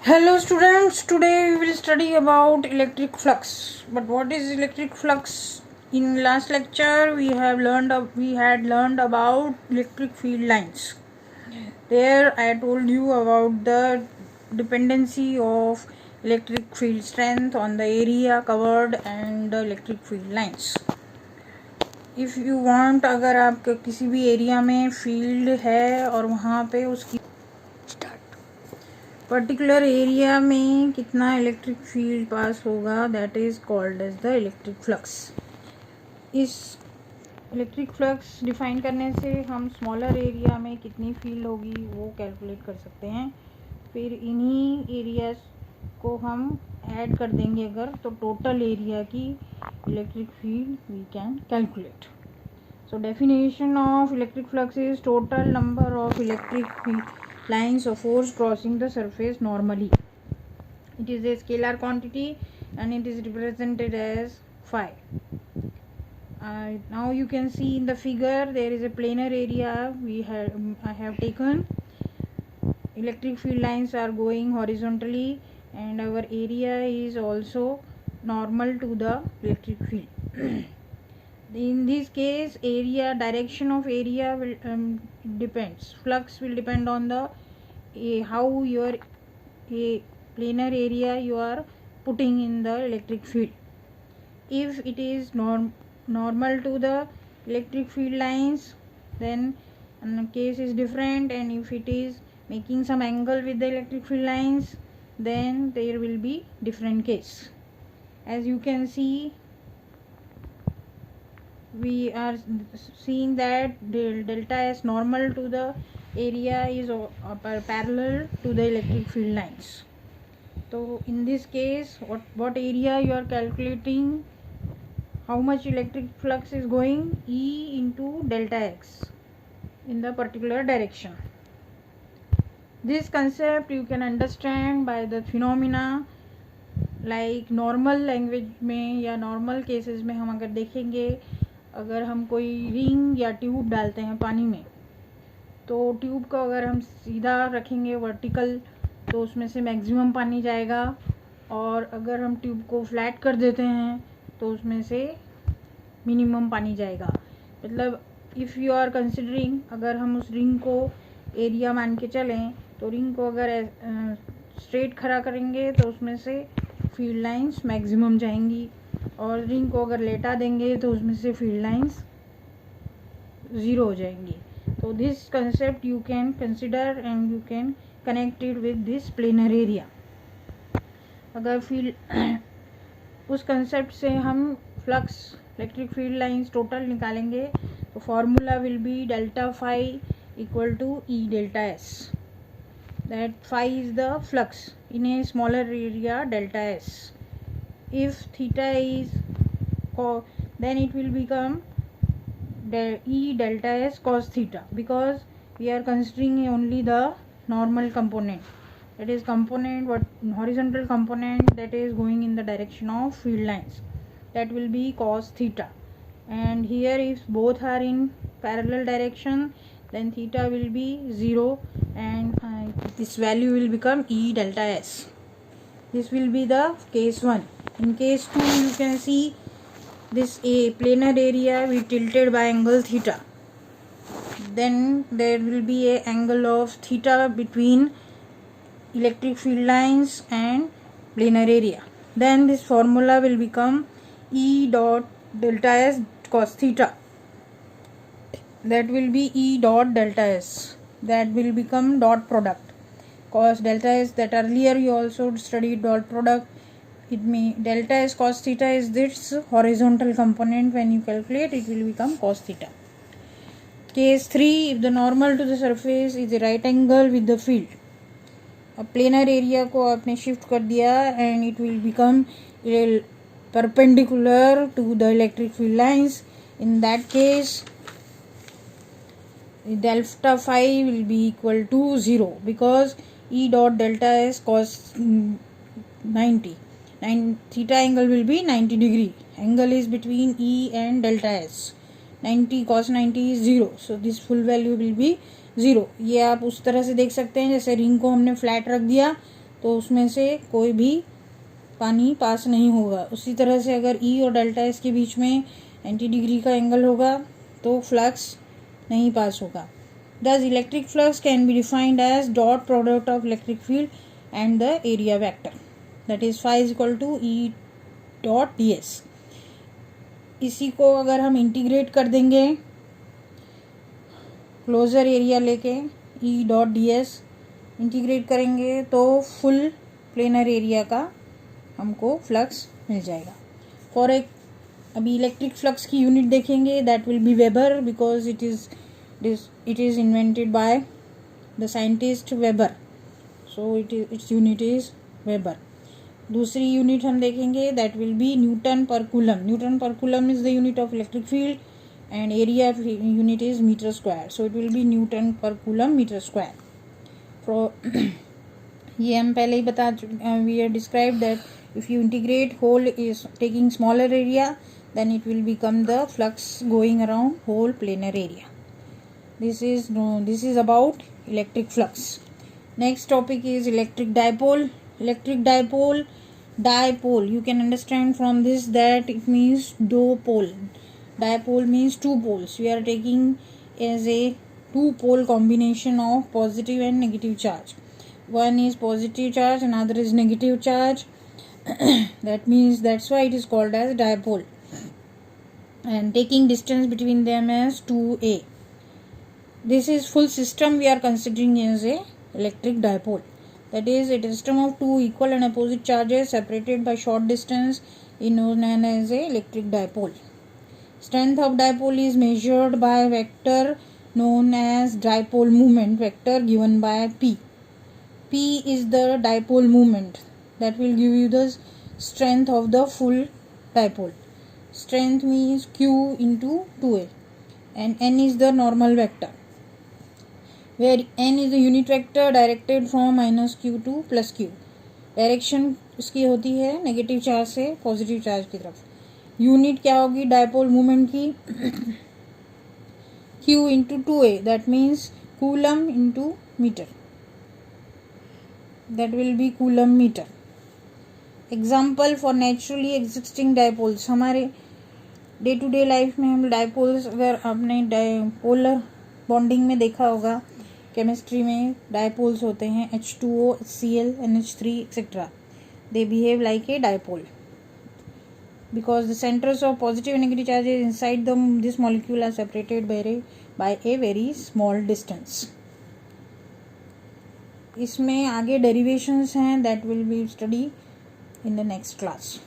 Hello students, today we will study about electric flux. But what is electric flux? In last lecture we had learned about electric field lines. There I told you about the dependency of electric field strength on the area covered and the electric field lines. If you want, अगर आप किसी भी area में field है और वहाँ पे उसकी पर्टिकुलर एरिया में कितना इलेक्ट्रिक फील्ड पास होगा, that is called as the electric flux. इस इलेक्ट्रिक फ्लक्स डिफाइन करने से हम स्मॉलर एरिया में कितनी फील्ड होगी वो कैलकुलेट कर सकते हैं. फिर इन्हीं एरियाज को हम ऐड कर देंगे अगर, तो टोटल एरिया की electric field we can calculate. So definition of electric flux is total number of electric lines of force crossing the surface normally. It is a scalar quantity and it is represented as phi. Now you can see in the figure there is a planar area. I have taken electric field lines are going horizontally and our area is also normal to the electric field. In this case, area direction of area will depends. Flux will depend on the how your planar area you are putting in the electric field. If it is normal to the electric field lines, then the case is different, and if it is making some angle with the electric field lines, then there will be different case. As you can see, we are seeing that delta S normal to the area is parallel to the electric field lines. So in this case, what area you are calculating, how much electric flux is going, E into delta X in the particular direction. This concept you can understand by the phenomena like normal language में या normal cases में हम अगर देखेंगे, अगर हम कोई ring या ट्यूब डालते हैं पानी में, तो ट्यूब को अगर हम सीधा रखेंगे वर्टिकल तो उसमें से मैक्सिमम पानी जाएगा, और अगर हम ट्यूब को फ्लैट कर देते हैं तो उसमें से मिनिमम पानी जाएगा. मतलब इफ़ यू आर कंसिडरिंग, अगर हम उस रिंग को एरिया मान के चलें, तो रिंग को अगर स्ट्रेट खड़ा करेंगे तो उसमें से फील्ड लाइंस मैक्सिमम जाएंगी, और रिंग को अगर लेटा देंगे तो उसमें से फील्ड लाइंस ज़ीरो हो जाएंगी. तो this concept you can consider and you can connect it with this planar area. अगर फील्ड उस कंसेप्ट से हम flux electric field lines total निकालेंगे, तो formula will be delta phi equal to E delta S. That phi is the flux in a smaller area delta S. If theta is then it will become E delta S cos theta, because we are considering only the normal component, that is component what horizontal component that is going in the direction of field lines, that will be cos theta. And here if both are in parallel direction, then theta will be 0 and this value will become E delta S. This will be the case 1. In case 2 you can see this a planar area will tilted by angle theta. Then there will be a angle of theta between electric field lines and planar area. Then this formula will become E dot delta S cos theta. That will be E dot delta S. That will become dot product. Cos delta S, that earlier you also studied dot product. It means delta S cos theta is this horizontal component. When you calculate, it will become cos theta. Case 3, if the normal to the surface is a right angle with the field, a planar area को आपने shift कर दिया and it will become perpendicular to the electric field lines. In that case, delta phi will be equal to 0, because E dot delta S cos 90. Theta angle will be 90 degree. Angle is between E and delta S. 90 cos 90 is 0. So this full value will be 0. ये आप उस तरह से देख सकते हैं जैसे ring को हमने फ्लैट रख दिया तो उसमें से कोई भी पानी पास नहीं होगा। उसी तरह से अगर ई और डेल्टा एस के बीच में 90 डिग्री का एंगल होगा तो फ्लक्स नहीं पास होगा। Thus electric flux can be defined as dot product of electric field and the area vector, that is phi is equal to E dot ds. इसी को अगर हम इंटीग्रेट कर देंगे क्लोजर एरिया लेके E dot D S integrate करेंगे तो full planar area का हमको फ्लक्स मिल जाएगा। फॉर एक अभी इलेक्ट्रिक फ्लक्स की यूनिट देखेंगे, that will B weber because it is invented by the scientist Weber, so its unit is Weber. दूसरी यूनिट हम देखेंगे, that will be Newton per coulomb. Newton per coulomb is the unit of electric field and area unit is meter square, so it will be Newton per coulomb meter square. ये हम पहले ही बता we have described that if you integrate whole is taking smaller area, then it will become the flux going around whole planar area. This is about electric flux. Next topic is electric dipole. Electric dipole, you can understand from this that it means dipole. Dipole means two poles. We are taking as a two pole combination of positive and negative charge. One is positive charge, another is negative charge. That's why it is called as dipole. And taking distance between them as 2a. This is full system we are considering as a electric dipole. That is a system of two equal and opposite charges separated by short distance is known as a electric dipole. Strength of dipole is measured by vector known as dipole moment vector given by P. P is the dipole moment that will give you the strength of the full dipole. Strength means Q into 2a and N is the normal vector, where n is the unit vector directed from minus q to plus q. Direction इसकी होती है negative charge से positive charge की तरफ। Unit क्या होगी dipole movement की? q into 2a, that means coulomb into meter, that will be coulomb meter. Example for naturally existing dipoles. हमारे डे टू डे लाइफ में हम डायपोल्स अगर आपने पोलर बॉन्डिंग में देखा होगा, केमिस्ट्री में डायपोल्स होते हैं H2O, HCl, NH3 etc. They behave like a dipole because the centers of positive and negative charges inside this molecule are separated by a very small distance. इसमें आगे derivations हैं, that will be study in the next class.